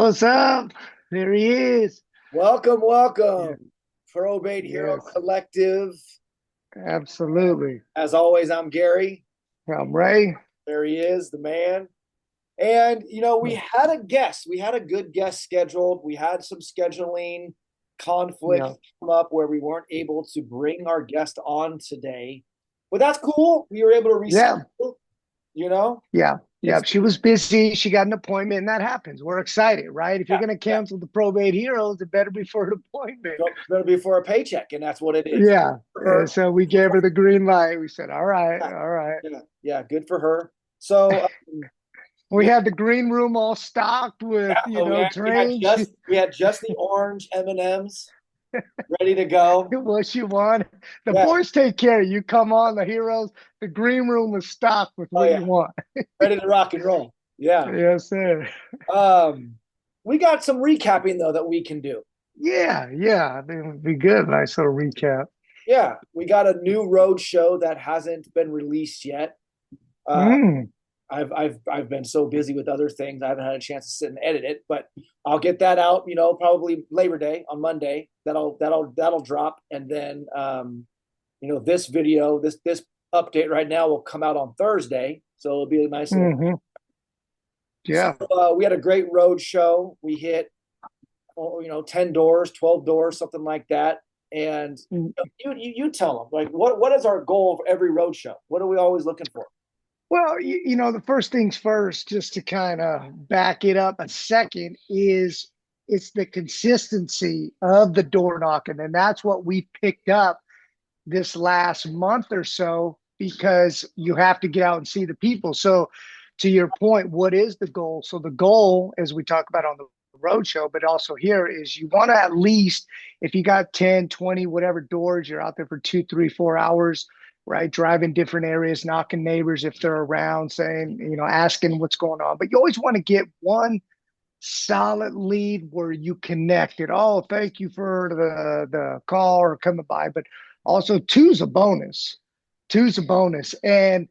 What's up? There he is. Welcome, Yeah, welcome, Probate Hero yes, Collective. absolutely. As always, I'm Gary. I'm Ray. There he is, the man. And, we had a guest. We had a good guest scheduled. We had some scheduling conflict Yeah, come up where we weren't able to bring our guest on today. But that's cool. We were able to yeah, reschedule, you know? yeah, yeah. It's, She was busy. She got an appointment, and that happens. We're excited, right? If you're yeah, going to yeah. cancel the probate heroes, it better be for an appointment. Better be for a paycheck, and that's what it is. Yeah. For And her. so we gave her the green light. We said, all right, Yeah, all right. yeah, good for her. So, We yeah, had the green room all stocked with, yeah, oh, we had drinks. just the orange M&Ms ready to go. What you want. The Yeah. boys take care. You come on, the heroes. The green room is stocked with Oh what yeah. you want. Ready to rock and roll. Yeah. Yes, sir. Um, we got some recapping though that we can do. Yeah, yeah. I think it would be good. Nice little recap. Yeah, we got a new road show that hasn't been released yet. Uh, Mm, I've been so busy with other things, I haven't had a chance to sit and edit it, but I'll get that out. Probably Labor Day on Monday. That'll drop, and then this video, this update right now will come out on Thursday, so it'll be a nice little. hmm. So Yeah. we had a great road show. We hit 10 doors, 12 doors, something like that. And Mm. you tell them, like, what is our goal of every road show? What are we always looking for? Well, the first things first, just to kind of back it up a second, is it's the consistency of the door knocking. And that's what we picked up this last month or so because you have to get out and see the people. So, to your point, what is the goal? So, the goal, as we talk about on the road show, but also here, is you want to at least, if you got 10, 20, whatever doors, you're out there for 2, 3, 4 hours, right? Driving different areas, knocking neighbors if they're around, saying, asking what's going on. But you always want to get one solid lead where you connected. Oh, thank you for the call or coming by. But also two's a bonus. Two's a bonus. And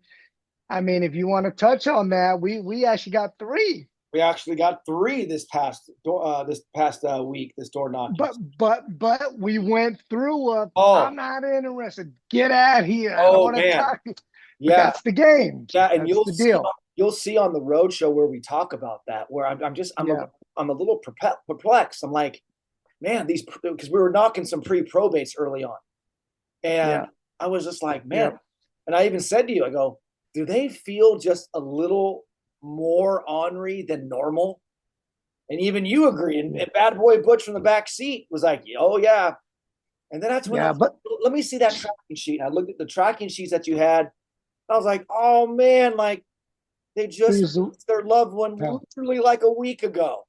I mean, if you want to touch on that, we actually got three. We actually got three this past week. This door knocking. But we went through I'm Oh, not interested. Get out here. I don't oh want to man, talk. But yeah, that's the game. yeah, and That's the deal. you'll see on the road show where we talk about that. Where Yeah. I'm a little perplexed. I'm like, man, these because we were knocking some pre-probates early on, and Yeah. I was just like, man, Yeah. and I even said to you, I go, do they feel just a little more ornery than normal? And even you agree. And Bad Boy Butch from the back seat was like, oh yeah. And then that's when I Yeah. was But like, let me see that tracking sheet. And I looked at the tracking sheets that you had. I was like, oh man, like they just there's lost their loved one yeah. literally like a week ago.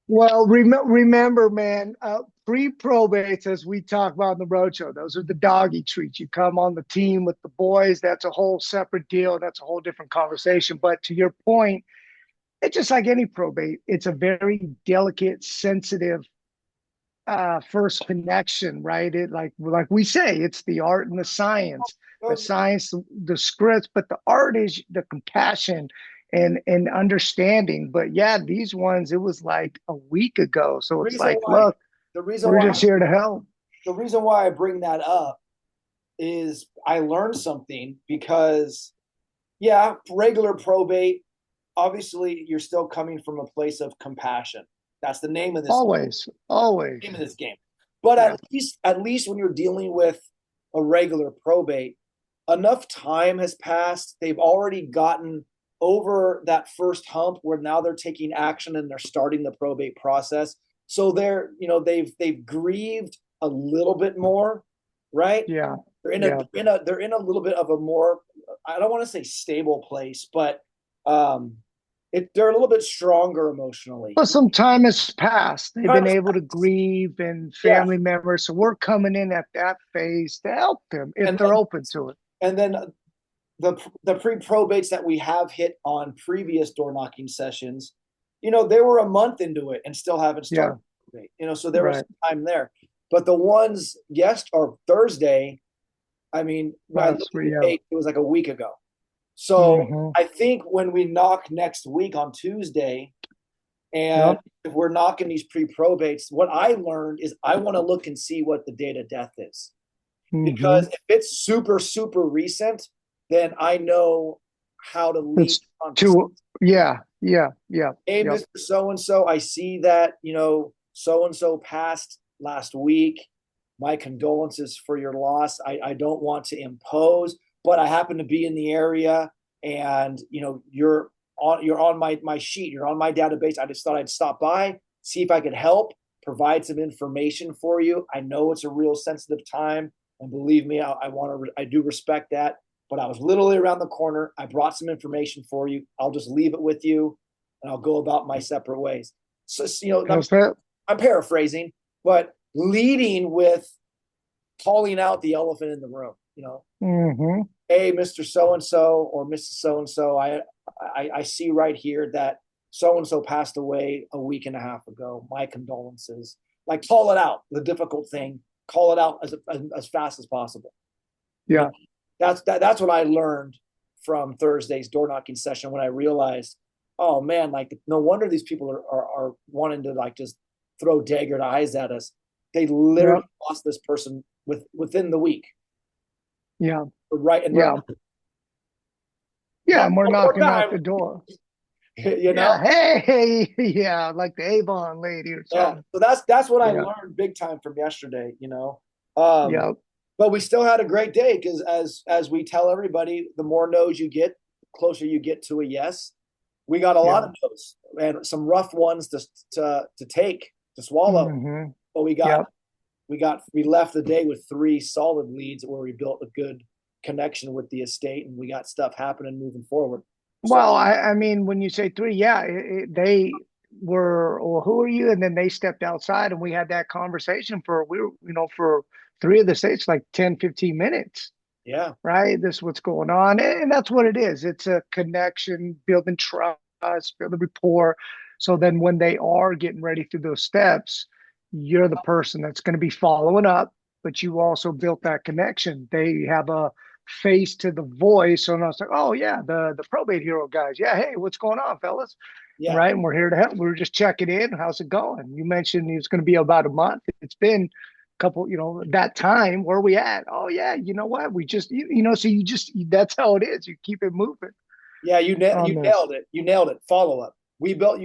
Well, remember, man, pre-probates, as we talk about in the roadshow, those are the doggy treats. You come on the team with the boys, that's a whole separate deal. That's a whole different conversation. But to your point, it's just like any probate. It's a very delicate, sensitive first connection, right? It like we say, it's the art and the science. The science, the scripts, but the art is the compassion and understanding. But yeah, these ones, it was like a week ago. So it's Reason like, why look, the reason we're why just here to help. the reason why I bring that up is I learned something because yeah, regular probate, obviously you're still coming from a place of compassion. That's the Always, always. name of this game. But Yeah. at least when you're dealing with a regular probate, enough time has passed. They've already gotten over that first hump where now they're taking action and they're starting the probate process. So they've grieved a little bit more, right? Yeah. They're in a Yeah. they're in a little bit of a more, I don't want to say stable place, but um they're a little bit stronger emotionally. Well, some time has passed. They've Time been has able to passed. grieve and Yeah. family members. So we're coming in at that phase to help them if And they're then open to it. the pre-probates that we have hit on previous door knocking sessions, they were a month into it and still haven't Yeah. started probate. So there was Right. some time there. But the ones or Thursday, I mean, when I Last looked at week. the Yeah. date, it was like a week ago. So Hmm. I think when we knock next week on Tuesday, And Yep. if we're knocking these pre-probates, what I learned is I want to look and see what the date of death is. Mm-hmm. Because if it's super, super recent, then I know how to lead It's the too, conversation. yeah, yeah, yeah, Hey, yep. Mr. So and so, I see that, so and so passed last week. My condolences for your loss. I don't want to impose, but I happen to be in the area, and you're on my sheet, you're on my database. I just thought I'd stop by, see if I could help, provide some information for you. I know it's a real sensitive time, and believe me, I do respect that. But I was literally around the corner. I brought some information for you. I'll just leave it with you, and I'll go about my separate ways. So, That's it. I'm paraphrasing, but leading with calling out the elephant in the room. Mm-hmm. Hey, Mr. So and so or Mrs. So and so, I see right here that so and so passed away a week and a half ago. My condolences. Like, call it out, the difficult thing. Call it out as fast as possible. You know, Yeah. that's what I learned from Thursday's door knocking session when I realized, oh man, like no wonder these people are wanting to like just throw daggered eyes at us. They literally Yep. lost this person within the week, Yeah. right? And Yeah. Yeah. not And we're one more knocking at time, the door. you know. Yeah. Hey. Yeah. Like the Avon lady or Yeah, something. so that's what I Yeah. learned big time from yesterday. Um, Yep. but we still had a great day because as we tell everybody, the more no's you get, the closer you get to a yes. We got a lot Yeah. of no's and some rough ones to take to swallow, Mm-hmm. but Yep. we left the day with three solid leads where we built a good connection with the estate, and we got stuff happening moving forward. So Well, I mean, when you say three, yeah, they were, well, who are you? And then they stepped outside and we had that conversation for, for three of the states, like 10, 15 minutes, yeah, right? This is what's going on. And that's what it is. It's a connection, building trust, building rapport. So then when they are getting ready through those steps, you're the person that's going to be following up, but you also built that connection. They have a face to the voice. So I was like, oh yeah, the probate hero guys. Yeah, hey, what's going on, fellas? yeah. Right. And we're here to help. We were just checking in. How's it going? You mentioned it's going to be about a month. It's been couple, that time, where we at? Oh yeah, you know what? We just, so you just, that's how it is. You keep it moving Yeah, on you this. nailed it. You nailed it. Follow up. We built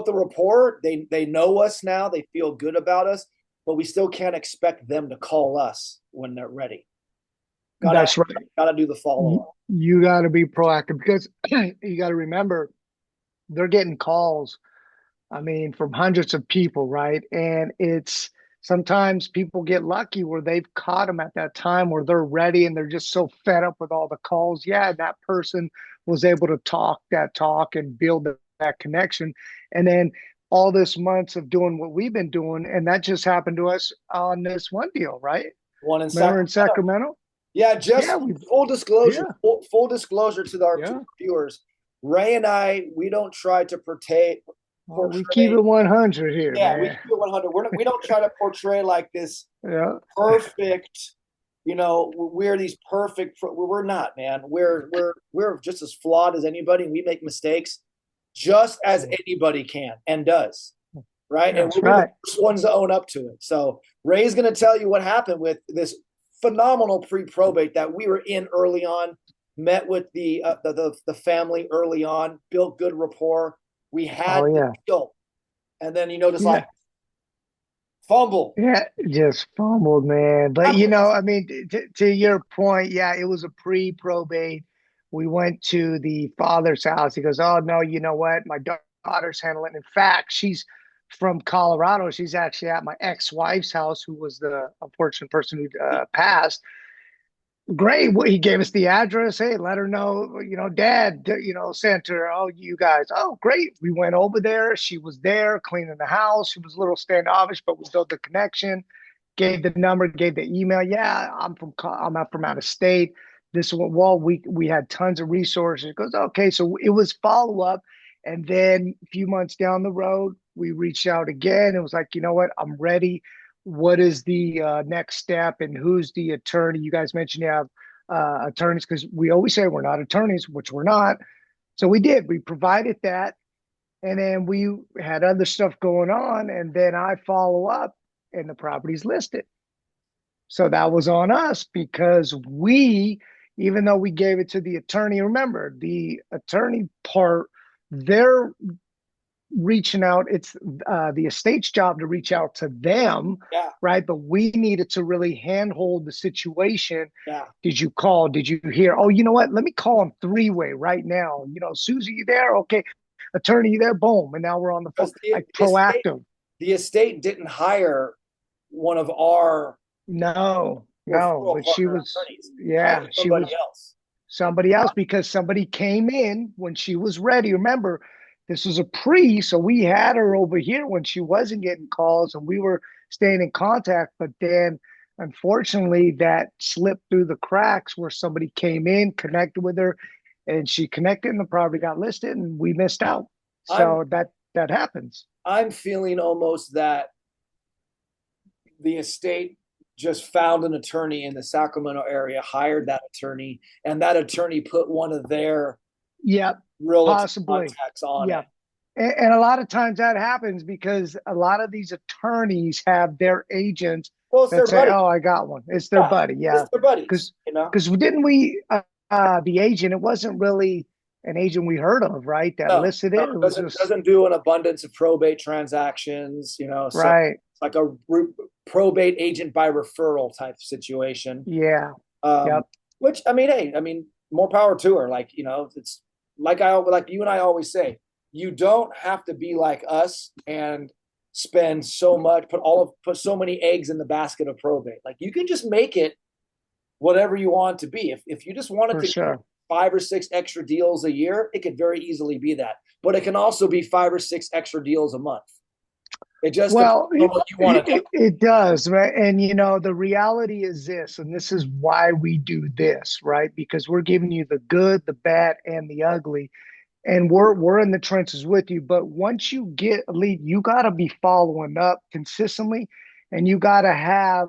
the rapport. They know us now. They feel good about us, but we still can't expect them to call us when they're ready. Gotta That's right. gotta do the follow up. You got to be proactive because you got to remember they're getting calls. I mean, from hundreds of people, right? And it's sometimes people get lucky where they've caught them at that time where they're ready and they're just so fed up with all the calls. Yeah, that person was able to talk that talk and build that connection. And then all this months of doing what we've been doing, and that just happened to us on this one deal, right? One in Remember in Sacramento. Sacramento? Yeah, Yeah, just we, full disclosure. yeah, Full disclosure to yeah. our viewers. Ray and I, we don't try to Well, we keep portray. it 100 here, Yeah, we man. keep it 100. We don't try to portray like this Yeah. perfect. We're these perfect. We're not, man. We're just as flawed as anybody. We make mistakes, just as anybody can and does, right? And That's we'll be the right. first ones to own up to it. So Ray's going to tell you what happened with this phenomenal pre-probate that we were in early on. Met with the family early on, built good rapport. We Oh had the yeah. deal, and then just Yeah. like fumble. Yeah, just fumbled, man. But I mean, to your point, yeah, it was a pre-probate. We went to the father's house. He goes, "Oh no, you know what? My daughter's handling it. In fact, she's from Colorado. She's actually at my ex-wife's house, who was the unfortunate person who passed." Great. Well, he gave us the address. Hey, let her know, dad, sent her. Oh, you guys. Oh, great. We went over there. She was there cleaning the house. She was a little standoffish, but we built the connection, gave the number, gave the email. Yeah, I'm out from out of state. This one, well, we had tons of resources. It goes, okay. So it was follow up. And then a few months down the road, we reached out again. It was like, you know what? I'm ready. What is the next step and who's the attorney? You guys mentioned you have attorneys because we always say we're not attorneys, which we're not. So we did. We provided that. And then we had other stuff going on, and then I follow up, and the property's listed. So that was on us because we, even though we gave it to the attorney, remember the attorney part, they're reaching out. It's the estate's job to reach out to them, Yeah, right? But we needed to really handhold the situation. yeah. Did you call? Did you hear? Oh, you know what? Let me call them three-way right now. Susie, you there? Okay. Attorney, you there? Boom. And now we're on the phone. Because Like proactive. the estate didn't hire one of our No, no. referral But she partner was, attorneys. yeah, Hired she somebody was else. somebody else because somebody came in when she was ready. Remember, this was a pre, so we had her over here when she wasn't getting calls and we were staying in contact. But then, unfortunately, that slipped through the cracks where somebody came in, connected with her, and she connected and the property got listed and we missed out. I'm So that happens I'm feeling almost that the estate just found an attorney in the Sacramento area, hired that attorney, and that attorney put one of their Yep, realtor possibly. contacts on it. Yep. And a lot of times that happens because a lot of these attorneys have their agents Well, it's that their say, buddy. "Oh, I got one." It's their Yeah, buddy, it's yeah. their buddies. Because didn't we the agent? It wasn't really an agent we heard of, right? That No, listed no, it. It was just doesn't do an abundance of probate transactions. So right. it's like a probate agent by referral type situation. Yeah. Um, Yep. which I mean, hey, I mean, more power to her. It's like you and I always say, you don't have to be like us and spend so much, put so many eggs in the basket of probate. Like you can just make it whatever you want it to be. If you just wanted For to get sure. 5 or 6 extra deals a year, it could very easily be that. But it can also be 5 or 6 extra deals a month. It just depends Well, on what you want to do. it does, right? And the reality is this, and this is why we do this, right? Because we're giving you the good, the bad, and the ugly, and we're in the trenches with you. But once you get a lead, you got to be following up consistently, and you got to have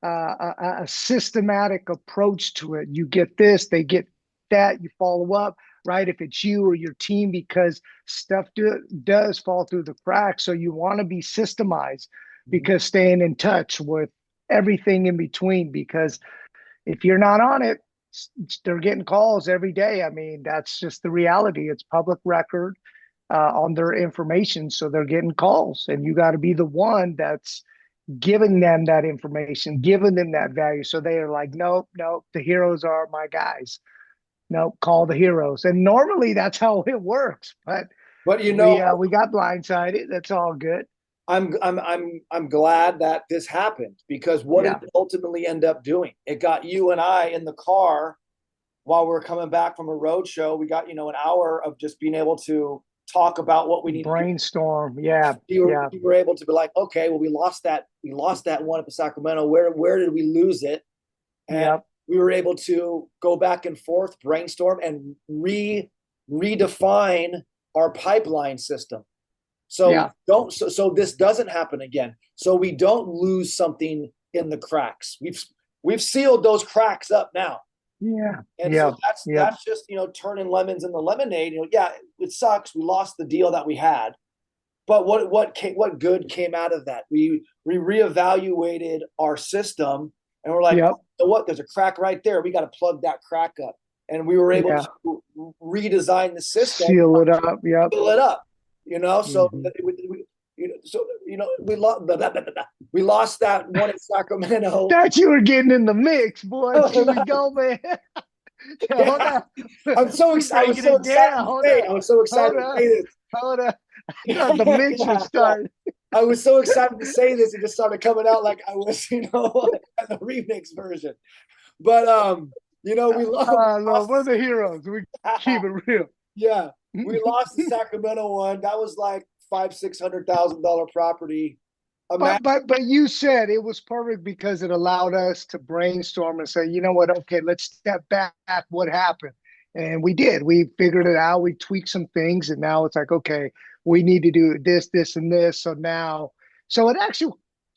a systematic approach to it. You get this, they get that, you follow up, right? If it's you or your team, because stuff does fall through the cracks. So you want to be systemized because staying in touch with everything in between, because if you're not on it, they're getting calls every day. I mean, that's just the reality. It's public record on their information. So they're getting calls, and you got to be the one that's giving them that information, giving them that value. So they are like, nope, nope, the heroes are my guys. Nope, call the heroes. And normally that's how it works. But But we got blindsided. That's all good. I'm glad that this happened because what did Yeah. it ultimately end up doing? It got you and I in the car while we are coming back from a road show. We got an hour of just being able to talk about what we need to do. Brainstorm. Yeah. Yeah. We were able to be like, okay, well, we lost that one up in Sacramento. Where did we lose it? And Yep. we were able to go back and forth, brainstorm, and redefine our pipeline system. So Yeah. don't so this doesn't happen again. So we don't lose something in the cracks. We've sealed those cracks up now. Yeah. And Yeah. so that's Yep. that's just turning lemons into lemonade. Yeah, it sucks. We lost the deal that we had, but what good came out of that? We reevaluated our system, and we're like, Yep. oh, you know what? There's a crack right there. We got to plug that crack up, and we were able Yeah. to redesign the system, Seal it up. Yep. fill it up. So Mm-hmm. we lost that one in Sacramento. Thought you were getting in the mix, boy. Here we go, man. Hold Yeah, on. I'm so We excited. I was breaking so it excited down. to Hold say. on. I was so excited Hold to on. say this. Hold on. I thought the mix was Yeah. starting. I was so excited to say this. It just started coming out like I was, the remix version. But we No, lost. we're the heroes. We keep it real. Yeah, we lost the Sacramento one. That was like $500,000-600,000 property. Imagine But you said it was perfect because it allowed us to brainstorm and say, you know what? Okay, let's step back. What happened? And we did. We figured it out. We tweaked some things, and now it's like, okay, we need to do this, this, and this. So it actually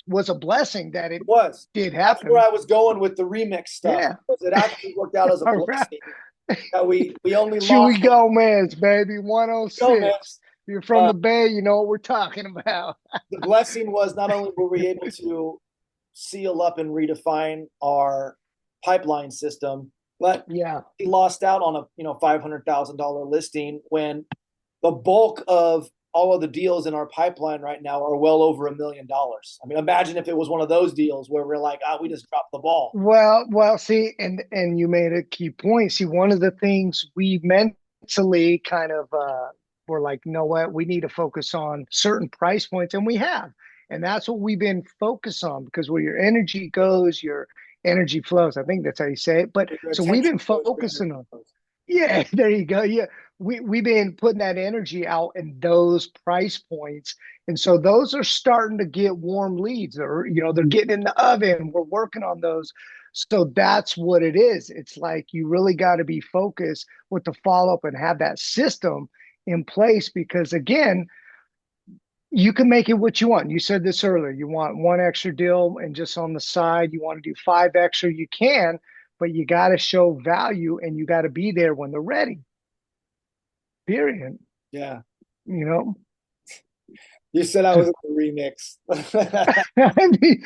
was a blessing that it it was. did That's where happen. I was going with the remix stuff. Yeah. Because it actually worked out as a All right. blessing that we only Chewy lost Gomez, baby, Gomez. 106. You're from Uh, the Bay, you know what we're talking about. the blessing was not only were we able to seal up and redefine our pipeline system, but Yeah. he lost out on a $500,000 listing when the bulk of all of the deals in our pipeline right now are well over $1 million. I mean, imagine if it was one of those deals where we're like, we just dropped the ball. Well, see, and you made a key point. See, one of the things we mentally kind of were like, you know what, we need to focus on certain price points, and we have, and that's what we've been focused on because where your energy goes, your energy flows. I think that's how you say it. But Your so we've attention been goes, your focusing energy on. goes. Yeah, there you go. Yeah, we've been putting that energy out in those price points, and so those are starting to get warm leads, or they're getting in the oven. We're working on those, so that's what it is. It's like you really got to be focused with the follow up and have that system in place because again, you can make it what you want. You said this earlier. You want one extra deal, and just on the side, you want to do five extra. You can, but you got to show value, and you got to be there when they're ready. Period. Yeah. You know, You said I was in the remix. I mean,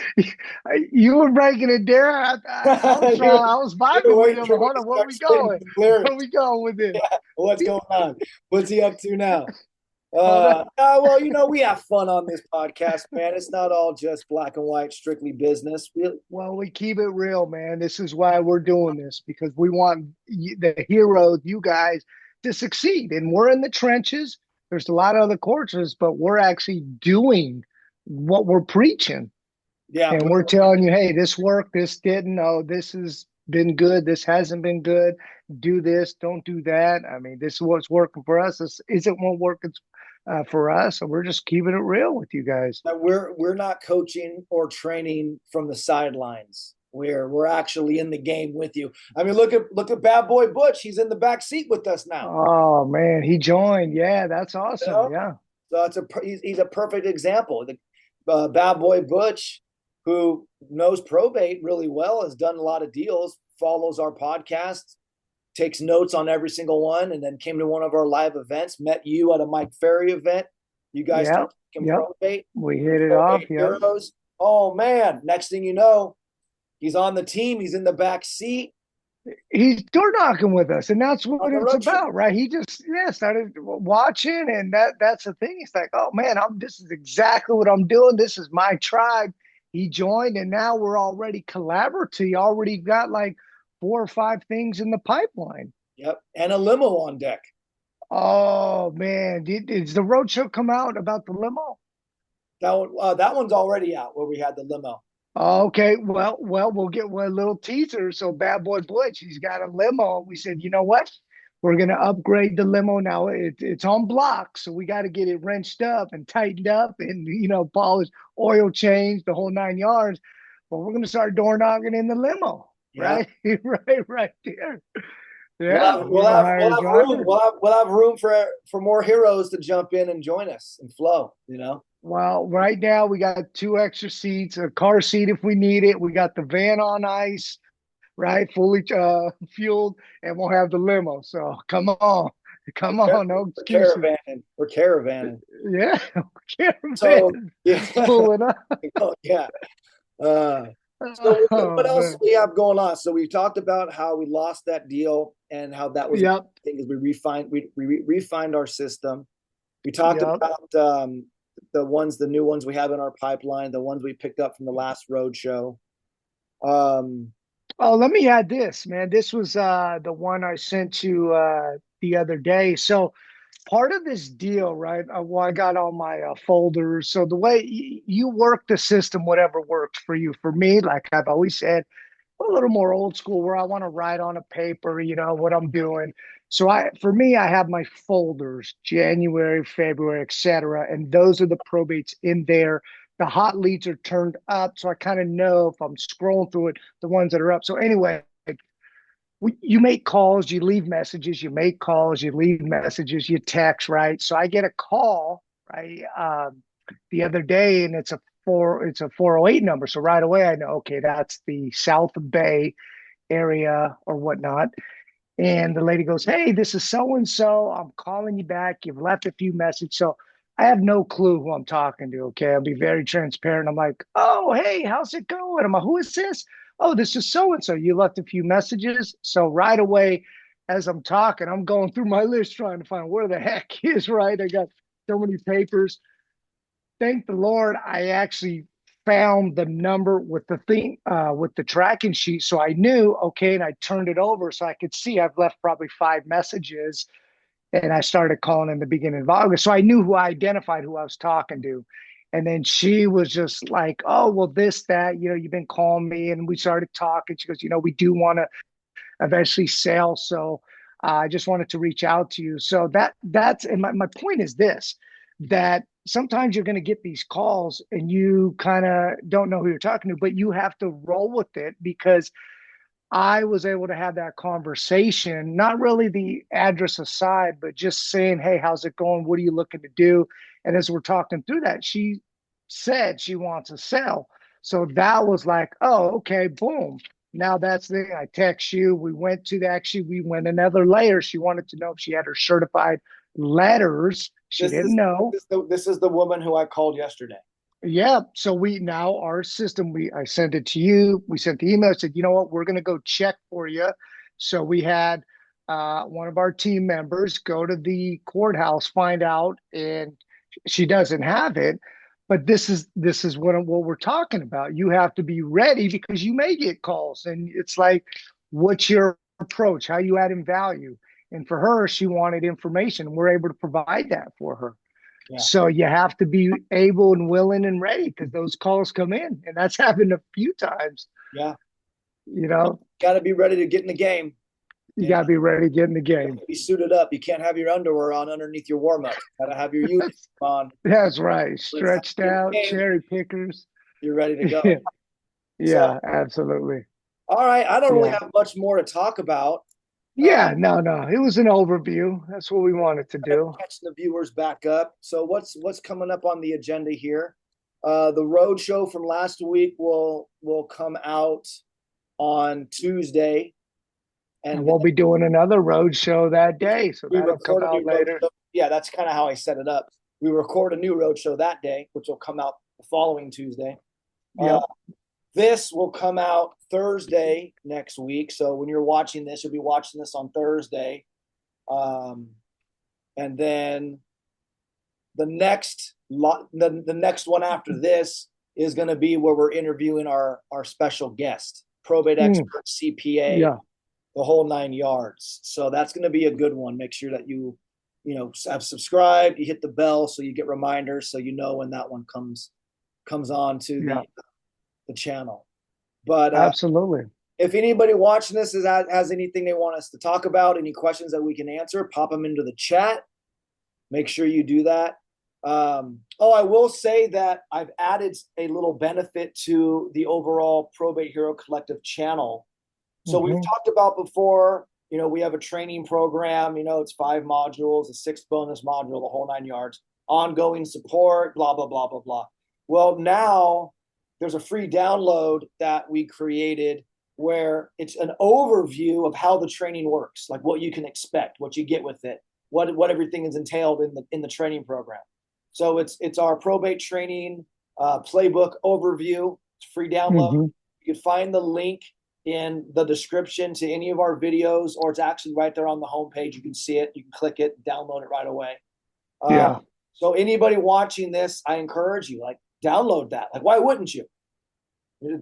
you were breaking it down. I was you're, trying. I was you're vibing with waiting him. for me Hold to on, where start we spitting going? some Where lyrics. we going with this? Yeah. What's going on? What's he up to now? Hold on. Well, we have fun on this podcast, man. It's not all just black and white, strictly business. Well, we keep it real, man. This is why we're doing this because we want the heroes, you guys, to succeed. And we're in the trenches. There's a lot of other courses, but we're actually doing what we're preaching. Yeah, And we're telling you, hey, this worked, this didn't. Oh, this has been good, this hasn't been good. Do this, don't do that. I mean, this is what's working for us. This isn't what working for us. And we're just keeping it real with you guys. we're not coaching or training from the sidelines. We're actually in the game with you. I mean, look at Bad Boy Butch. He's in the back seat with us now. Oh man, he joined. Yeah, that's You awesome. know, Yeah. so he's a perfect example. The Bad Boy Butch, who knows probate really well, has done a lot of deals, follows our podcast, takes notes on every single one, and then came to one of our live events, met you at a Mike Ferry event. You guys Yep. start talking Yep. probate, We hit it off. probate Yep. heroes. Oh man, next thing you know, he's on the team, he's in the back seat He's door knocking with us, and that's on what the it's road show. about, right? He just started watching, and that's the thing. It's like, oh man, this is exactly what I'm doing. This is my tribe. He joined, and now we're already collaborative. He already got like four or five things in the pipeline. Yep, and a limo on deck. Oh man, did the roadshow come out about the limo? That one's already out where we had the limo. Okay, we'll get one little teaser. So Bad Boy Butch, he's got a limo. We said, you know what? We're gonna upgrade the limo now. It's on blocks, so we got to get it wrenched up and tightened up, and polished, oil changed, the whole 9 yards. But we're gonna start door knocking in the limo, Yeah, right, right there. we'll Yeah, have we're we'll gonna have hire we'll a have room. driver. We'll have room for more heroes to jump in and join us and flow. Well, right now we got two extra seats, a car seat if we need it. We got the van on ice, right? Fully fueled, and we'll have the limo. So come on, no We're excuses. caravanning. We're caravanning. Yeah, So caravan yeah, pulling up. oh, yeah. Uh, so what Oh else do man, we have going on? So we talked about how we lost that deal and how that was yep, thing is we refined our system. We talked yep. about the new ones we have in our pipeline, the ones we picked up from the last road show. Um, Oh, let me add this, man. This was the one I sent you the other day. So part of this deal, right? Well, I got all my folders. So the way you work the system, whatever works for you. For me, like I've always said, a little more old school where I want to write on a paper, what I'm doing. So for me, I have my folders, January, February, etc. And those are the probates in there. The hot leads are turned up. So I kind of know if I'm scrolling through it, the ones that are up. So anyway, you make calls, you leave messages, you make calls, you leave messages, you text, right? So I get a call, right, the other day, and it's a 408 number. So right away I know, okay, that's the South Bay area or whatnot. And the lady goes, "Hey, this is so and so. I'm calling you back. You've left a few messages." So I have no clue who I'm talking to. Okay. I'll be very transparent. I'm like, "Oh, hey, how's it going?" I'm like, "Who is this?" "Oh, this is so and so. You left a few messages." So right away, as I'm talking, I'm going through my list trying to find where the heck is right. I got so many papers. Thank the Lord, I actually found the number with the thing with the tracking sheet, so I knew okay, and I turned it over so I could see I've left probably 5 messages, and I started calling in the beginning of August, so I knew who I identified who I was talking to. And then she was just like, "Oh, well, this, that, you've been calling me," and we started talking. She goes, "We do want to eventually sell. So I just wanted to reach out to you." So that's and my point is this, that sometimes you're going to get these calls and you kind of don't know who you're talking to, but you have to roll with it because I was able to have that conversation, not really the address aside, but just saying, "Hey, how's it going? What are you looking to do?" And as we're talking through that, she said she wants to sell. So that was like, "Oh, okay, boom." Now that's the thing. I text you. We went another layer. She wanted to know if she had her certified letters. She This didn't is know. this is the woman who I called yesterday. Yeah. So we now our system, I sent it to you. We sent the email, said, "You know what, we're gonna go check for you." So we had one of our team members go to the courthouse, find out, and she doesn't have it. But this is what we're talking about. You have to be ready because you may get calls. And it's like, what's your approach? How you adding value? And for her, she wanted information. We're able to provide that for her. Yeah, So you have to be able and willing and ready because those calls come in, and that's happened a few times. yeah. You know, Got to be ready to get in the game. you You got know, to be ready to get in the you game. gotta be suited up. You can't have your underwear on underneath your warm up. Got to have your uniform on. That's right. When it's time Stretched to get in out, the game, cherry pickers. you're ready to Yeah, go. So, yeah, absolutely. all right, I don't really Yeah, have much more to talk about. Uh, yeah. No, no. It was an overview. That's what we wanted to kind of do. catching the viewers back up. So, what's coming up on the agenda here? The road show from last week will come out on Tuesday, And and we'll be doing another road show that day, so we that'll come record a out new road later. show. Yeah, that's kind of how I set it up. We record a new road show that day, which will come out the following Tuesday. Uh, Yep. this will come out Thursday next week. So when you're watching this, you'll be watching this on Thursday. Um, and then the next one after this is going to be where we're interviewing our special guest, probate Mm, expert, CPA, yeah. the whole 9 yards. So that's going to be a good one. Make sure that you have subscribed, you hit the bell so you get reminders so you know when that one comes on to Yeah. the channel. But Absolutely. if anybody watching this has anything they want us to talk about, any questions that we can answer, pop them into the chat. Make sure you do that. I will say that I've added a little benefit to the overall Probate Hero Collective channel. So we've Hmm. talked about before, we have a training program, it's 5 modules, a sixth bonus module, the whole 9 yards, ongoing support, blah, blah, blah, blah, blah. Well, now there's a free download that we created where it's an overview of how the training works, like what you can expect, what you get with it, what everything is entailed in the training program. So it's our probate training playbook overview. It's free download. Hmm. You can find the link in the description to any of our videos, or it's actually right there on the homepage. You can see it. You can click it, download it right away. Uh, Yeah. so anybody watching this, I encourage you, like, download that. Like, why wouldn't you? It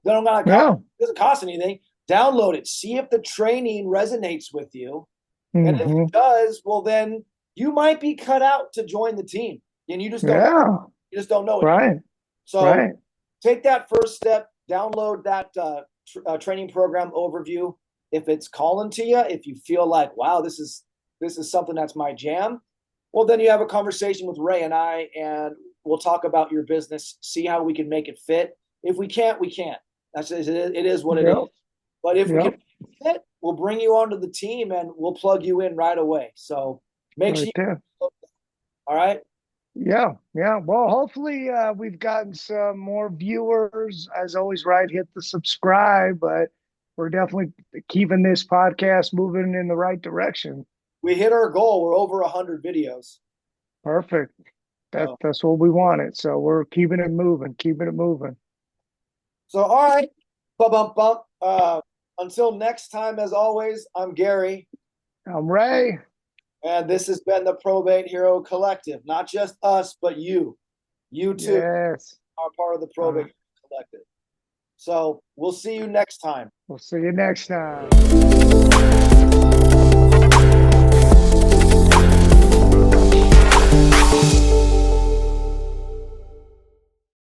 Yeah. doesn't cost anything. Download it. See if the training resonates with you. And if Hmm. it does, well, then you might be cut out to join the team, and Yeah. you just don't know it yet. Right. So Right. take that first step. Download that training program overview. If it's calling to you, if you feel like, wow, this is something that's my jam, well, then you have a conversation with Ray and I, and we'll talk about your business, see how we can make it fit. If we can't, we can't. It is what it is. Yep. But if we can Yep. fit, we'll bring you onto the team and we'll plug you in right away. So make sure Right there. all right. Yeah. Yeah. Well, hopefully we've gotten some more viewers. As always, right? Hit the subscribe, but we're definitely keeping this podcast moving in the right direction. We hit our goal. We're over 100 videos. Perfect. So, That's what we wanted. So we're keeping it moving, keeping it moving. so all right. Bump, bump. Until next time, as always, I'm Gary. I'm Ray. And this has been the Probate Hero Collective. Not just us, but you. You too Yes. are part of the Probate Hero Collective. So we'll see you next time. We'll see you next time.